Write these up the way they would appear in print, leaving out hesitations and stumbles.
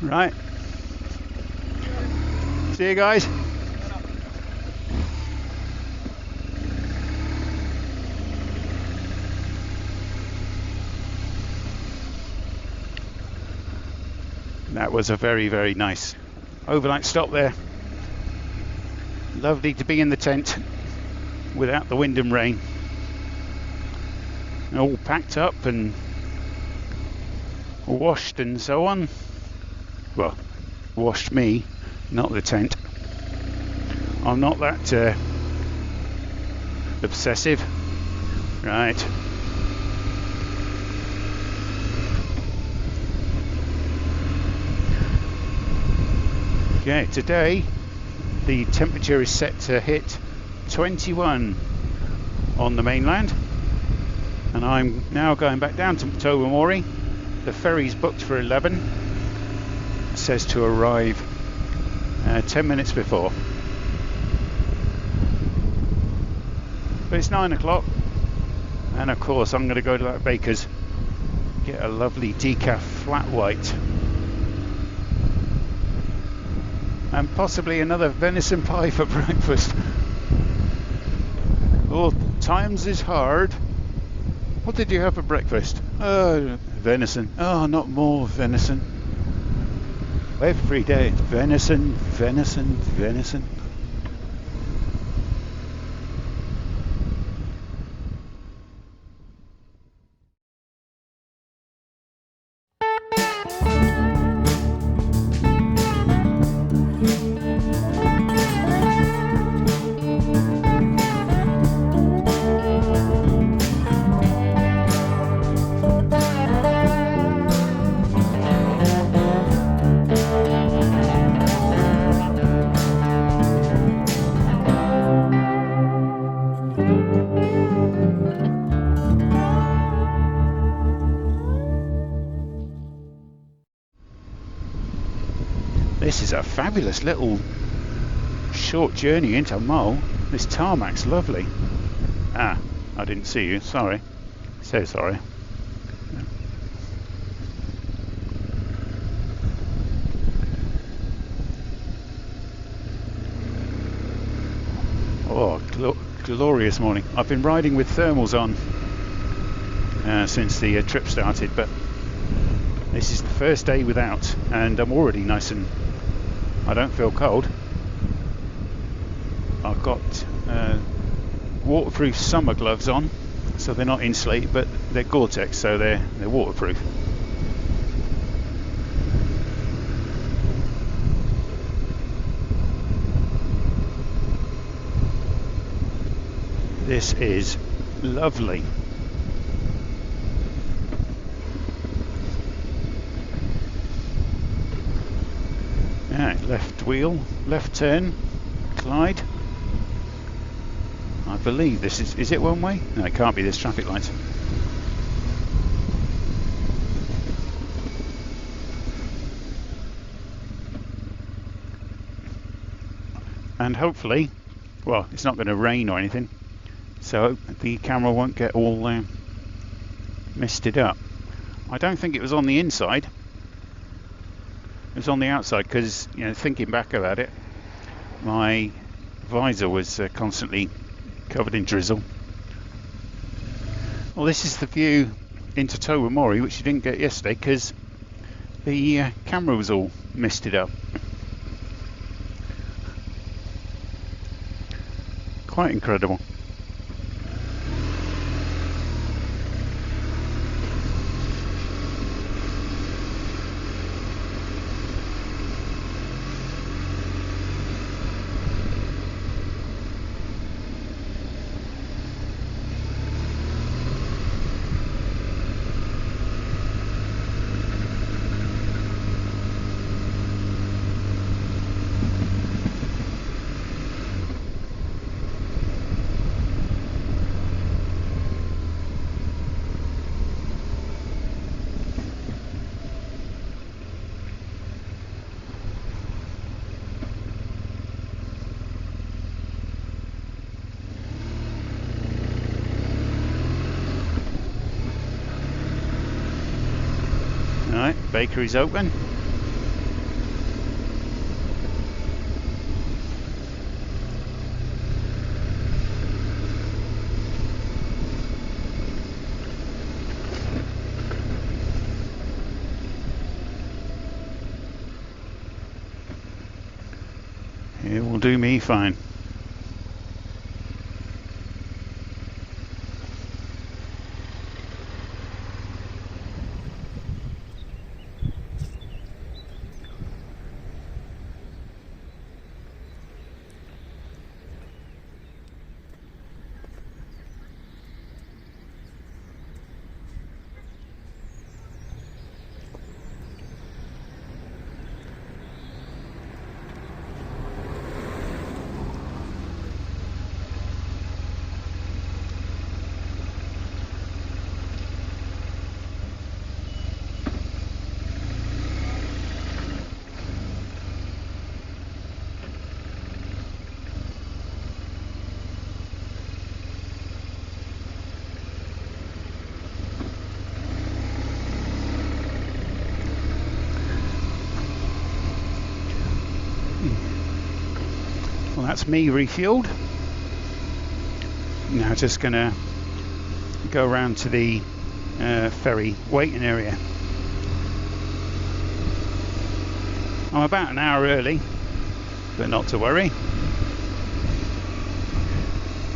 Right. See you guys. That was a very, very nice overnight stop there. Lovely to be in the tent without the wind and rain. All packed up and washed and so on. Well, washed me, not the tent. I'm not that obsessive. Right. Okay, today the temperature is set to hit 21 on the mainland, and I'm now going back down to Tobermory. The ferry's booked for 11. It says to arrive 10 minutes before. But it's 9 o'clock, and of course I'm going to go to that baker's, get a lovely decaf flat white, and possibly another venison pie for breakfast. Oh, times is hard. What did you have for breakfast? Venison. Oh, not more venison. Every day, venison, venison, venison. This is a fabulous little short journey into Mull. This tarmac's lovely. Ah, I didn't see you, sorry. So sorry. Oh, glorious morning. I've been riding with thermals on since the trip started, but this is the first day without, and I'm already nice and I don't feel cold. I've got waterproof summer gloves on, so they're not insulate, but they're Gore-Tex, so they're waterproof. This is lovely. Yeah, left wheel, left turn, Clyde. I believe this is it one way? No, it can't be, there's traffic lights. And hopefully, well, it's not going to rain or anything, so the camera won't get all misted up. I don't think it was on the inside. It was on the outside because, you know, thinking back about it, my visor was constantly covered in drizzle. Well, this is the view into Tobermory, which you didn't get yesterday because the camera was all misted up. Quite incredible. Right, bakery's open. It will do me fine. Well, that's me refueled. Now just gonna go around to the ferry waiting area. I'm about an hour early, but not to worry.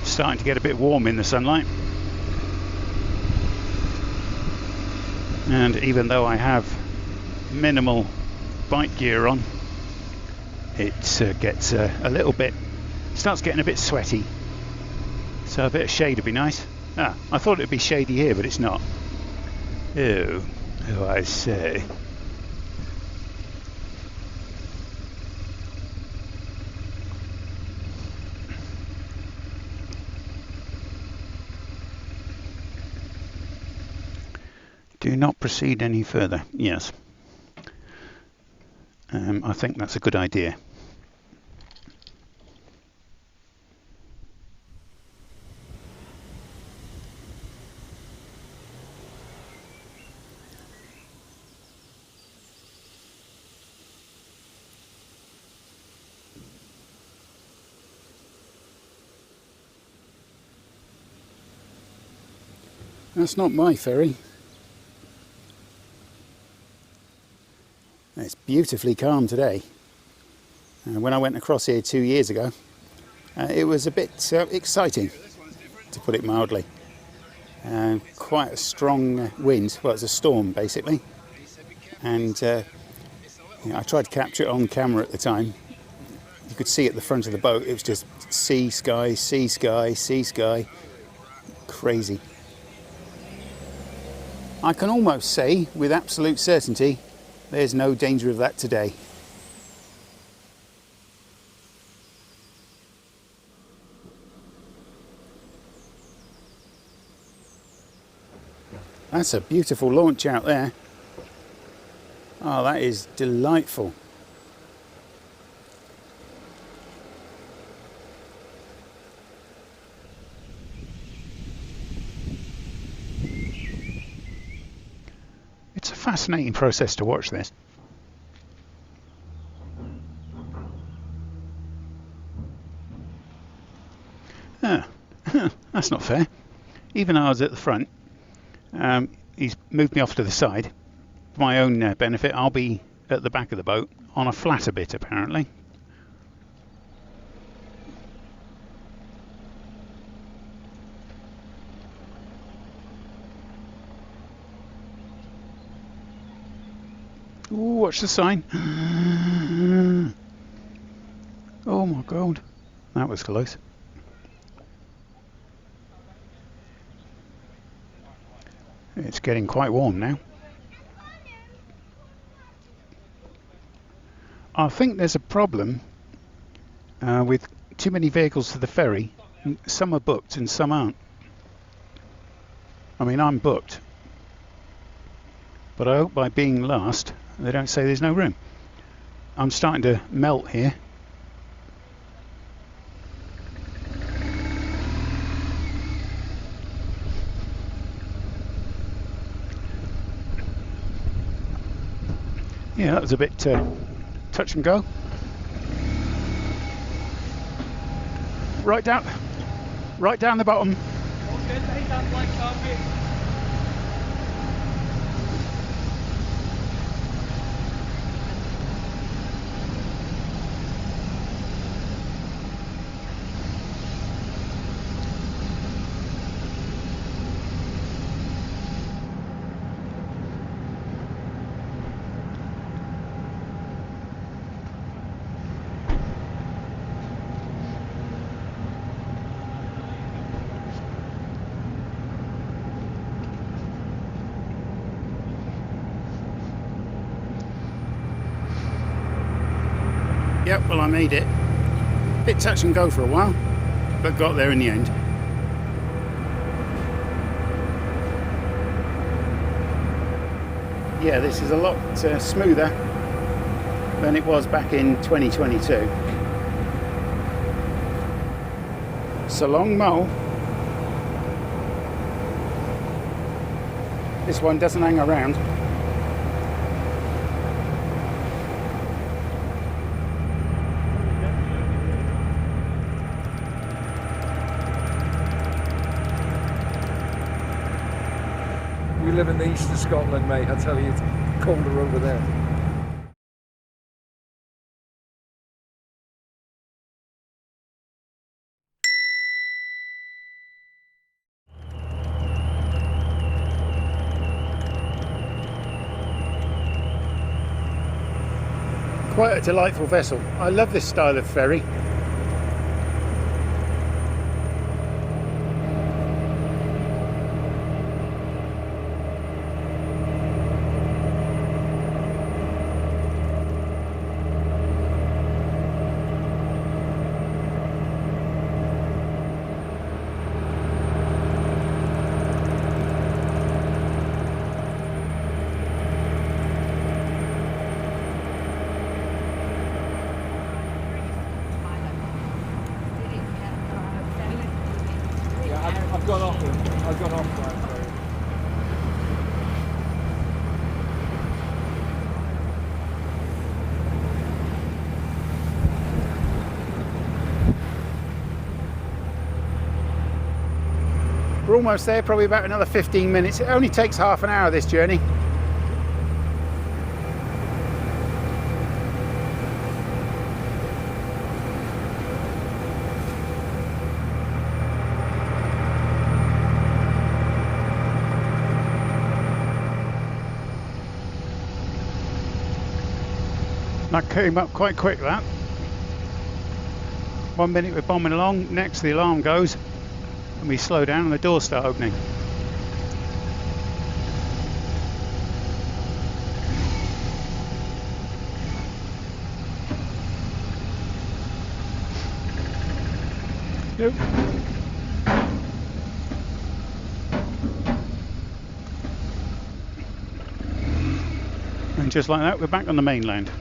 Starting to get a bit warm in the sunlight. And even though I have minimal bike gear on, it gets a little bit, starts getting a bit sweaty. So a bit of shade would be nice. I thought it'd be shady here, but it's not. Oh, I say. Do not proceed any further. Yes. I think that's a good idea. That's not my ferry. It's beautifully calm today. When I went across here 2 years ago, it was a bit exciting, to put it mildly. Quite a strong wind, well, it's a storm basically. And I tried to capture it on camera at the time. You could see at the front of the boat, it was just sea, sky, sea, sky, sea, sky. Crazy. I can almost say with absolute certainty there's no danger of that today. That's a beautiful launch out there. Oh, that is delightful. It's a fascinating process to watch this. That's not fair. Even though I was at the front, he's moved me off to the side. For my own benefit, I'll be at the back of the boat on a flatter bit apparently. Ooh, watch the sign. Oh my god, that was close. It's getting quite warm now. I think there's a problem with too many vehicles to the ferry. Some are booked and some aren't. I mean, I'm booked. But I hope by being last, they don't say there's no room. I'm starting to melt here. Yeah, that was a bit touch and go. Right down the bottom. Yep, well I made it. Bit touch and go for a while, but got there in the end. Yeah, this is a lot smoother than it was back in 2022. So long mole. This one doesn't hang around. We live in the east of Scotland, mate. I tell you, it's colder over there. Quite a delightful vessel. I love this style of ferry. I've gone off that. We're almost there, probably about another 15 minutes. It only takes half an hour, this journey. That came up quite quick, that. 1 minute we're bombing along, next the alarm goes and we slow down and the doors start opening. Nope. And just like that, we're back on the mainland.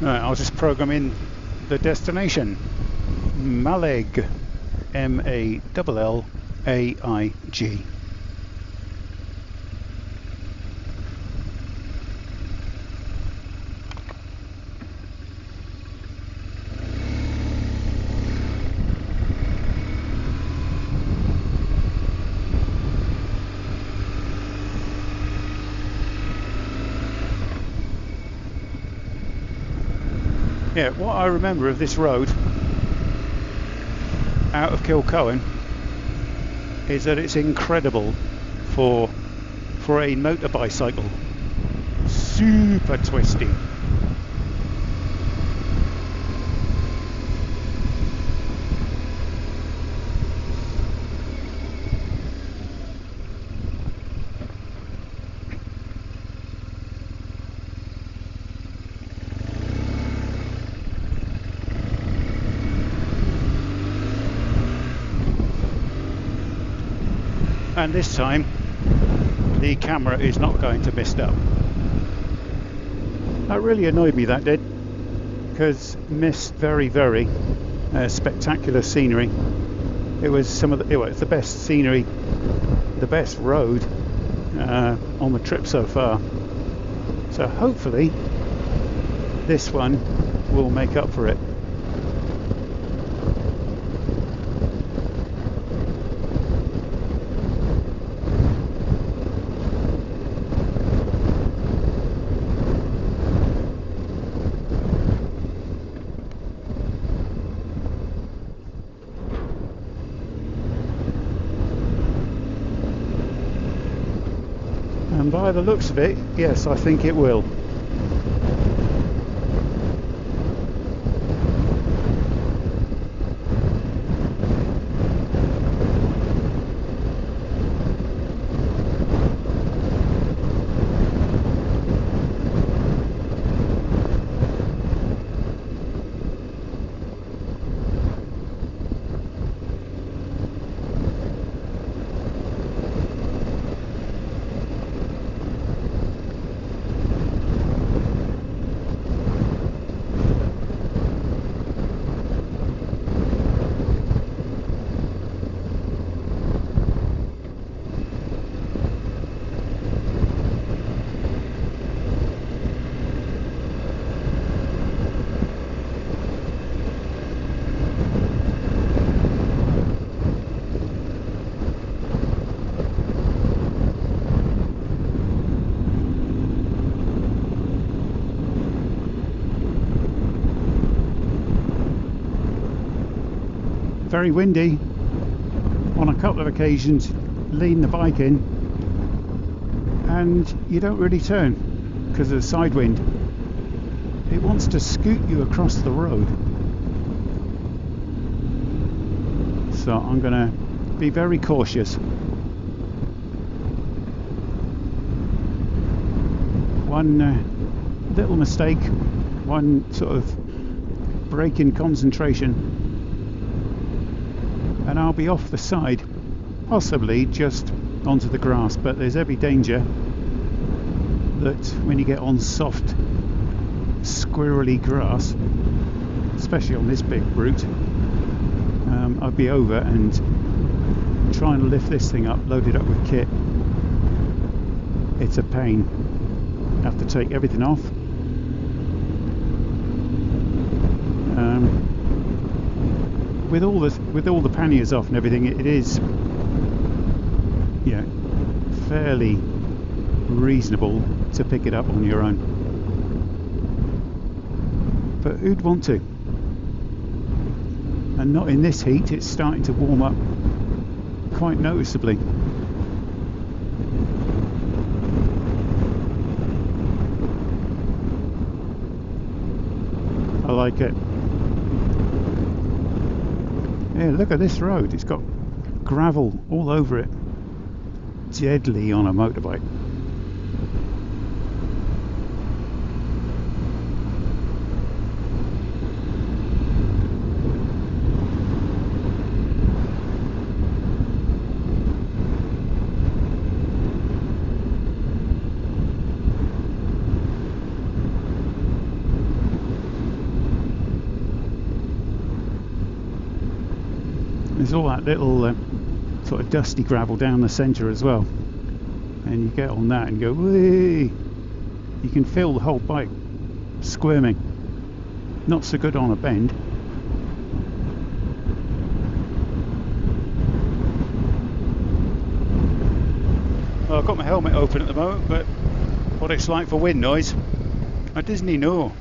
Right, I'll just program in the destination. Mallaig. M-A-L-L-A-I-G. Yeah, what I remember of this road out of Kilchoan is that it's incredible for a motor bicycle. Super twisty. And this time the camera is not going to mist up. That really annoyed me, that did, because missed very spectacular scenery. It was some of the, it was the best scenery, the best road on the trip so far. So hopefully this one will make up for it. And by the looks of it, yes, I think it will. very windy. On a couple of occasions, lean the bike in, and you don't really turn because of the side wind. It wants to scoot you across the road. So I'm going to be very cautious. One little mistake, one sort of break in concentration, and I'll be off the side, possibly just onto the grass. But there's every danger that when you get on soft squirrely grass, especially on this big route, I'll be over and trying to lift this thing up, loaded up with kit. It's a pain. I have to take everything off. With all the panniers off and everything, it is, you know, fairly reasonable to pick it up on your own. But who'd want to? And not in this heat. It's starting to warm up quite noticeably. I like it. Yeah, look at this road. It's got gravel all over it. Deadly on a motorbike. There's all that little sort of dusty gravel down the centre as well, and you get on that and go, whee! You can feel the whole bike squirming. Not so good on a bend. Well, I've got my helmet open at the moment, but what it's like for wind noise, I didn't know.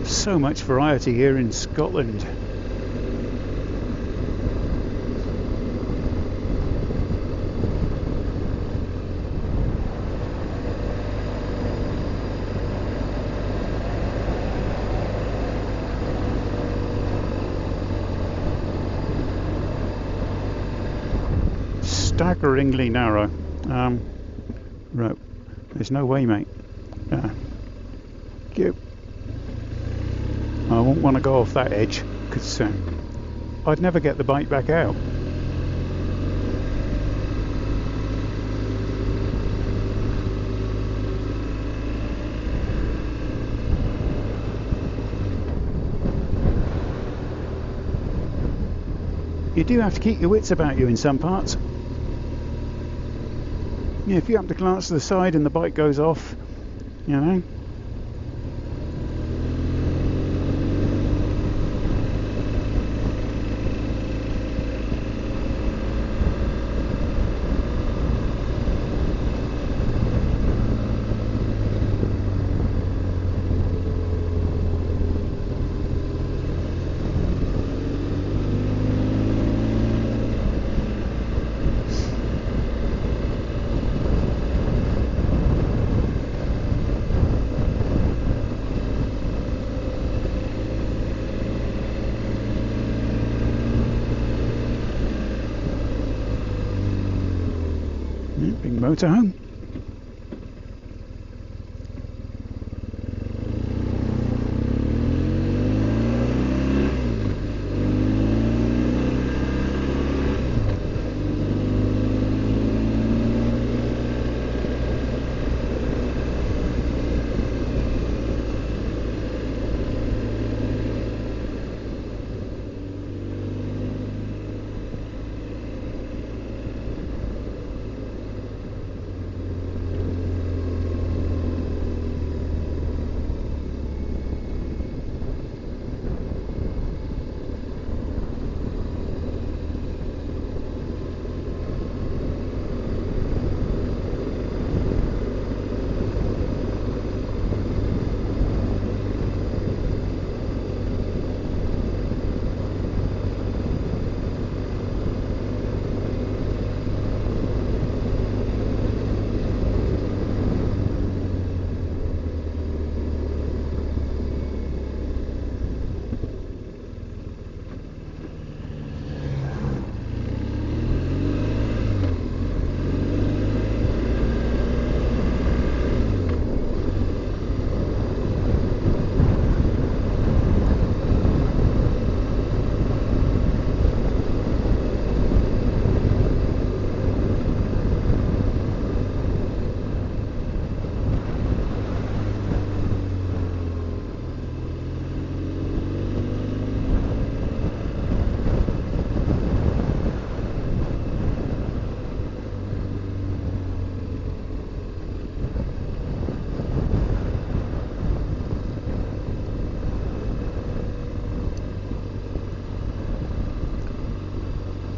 So much variety here in Scotland. Staggeringly narrow. Right, there's no way, mate. I won't want to go off that edge because I'd never get the bike back out. You do have to keep your wits about you in some parts. Yeah, if you happen to glance to the side and the bike goes off, you know. Big motorhome.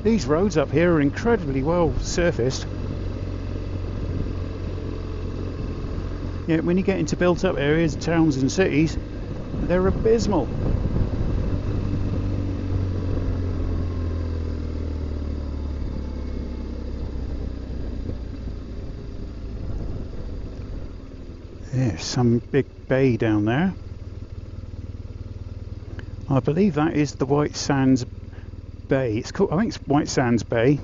these roads up here are incredibly well surfaced. Yeah, when you get into built up areas, towns and cities, they're abysmal. There's some big bay down there. I believe that is the White Sands Bay. It's called, I think it's White Sands Bay.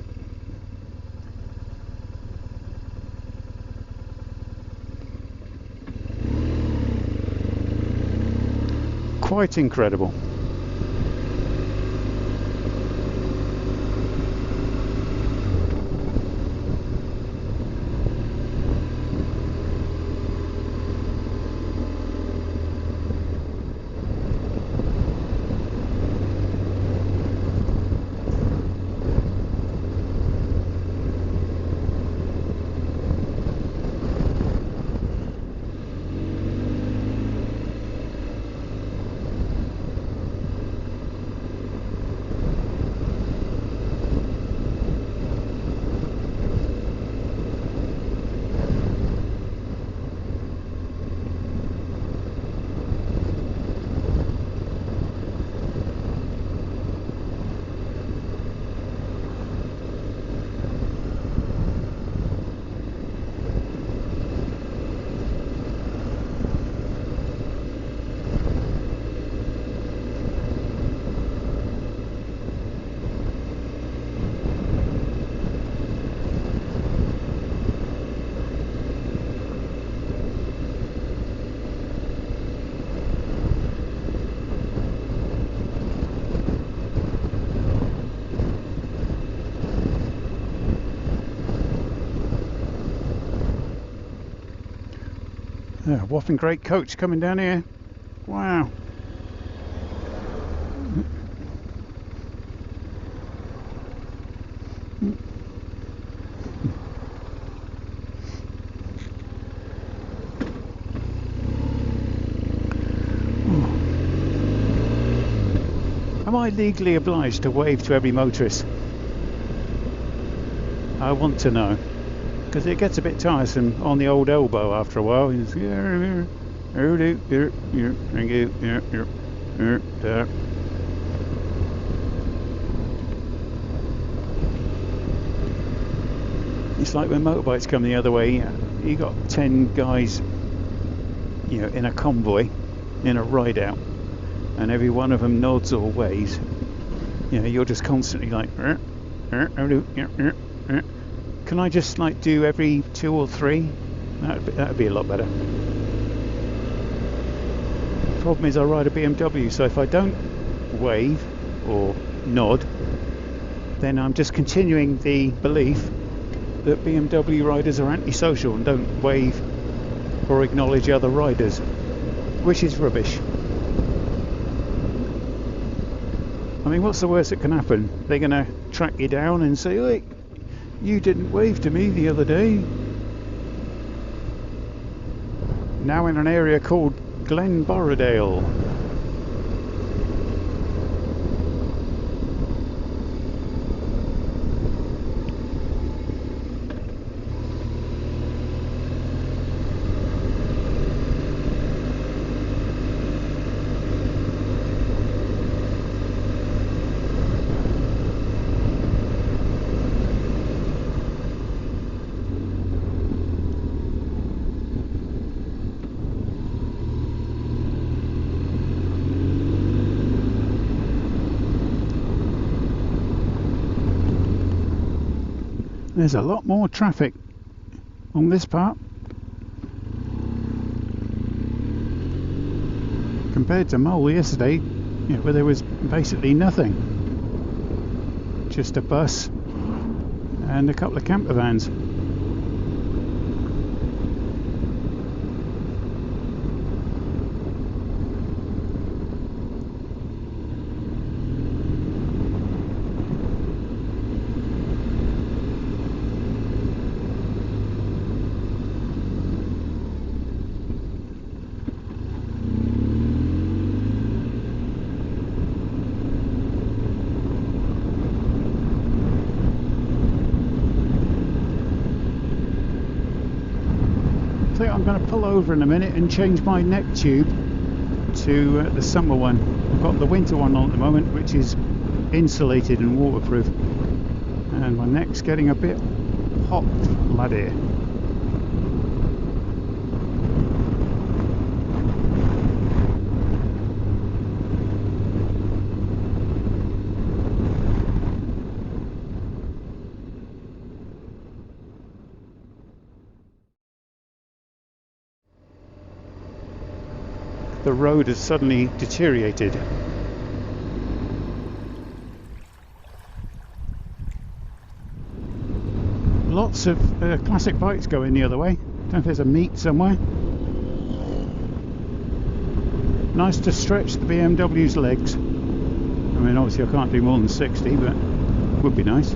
Quite incredible. Yeah, whopping great coach coming down here. Wow. Am I legally obliged to wave to every motorist? I want to know. Because it gets a bit tiresome on the old elbow after a while. It's, it's like when motorbikes come the other way. You got 10 guys, in a convoy, in a ride out, and every one of them nods or waves. You're just constantly like. Can I just do every 2 or 3? That'd be a lot better. Problem is I ride a BMW, so if I don't wave or nod, then I'm just continuing the belief that BMW riders are antisocial and don't wave or acknowledge other riders, which is rubbish. I mean, what's the worst that can happen? They're going to track you down and say, "Hey, you didn't wave to me the other day." Now in an area called Glen Borrowdale. There's a lot more traffic on this part compared to Mull yesterday, where there was basically nothing, just a bus and a couple of camper vans. think I'm going to pull over in a minute and change my neck tube to the summer one. I've got the winter one on at the moment, which is insulated and waterproof, and my neck's getting a bit hot, laddie. The road has suddenly deteriorated. Lots of classic bikes going the other way. Don't know if there's a meet somewhere. Nice to stretch the BMW's legs. I mean, obviously I can't do more than 60, but it would be nice.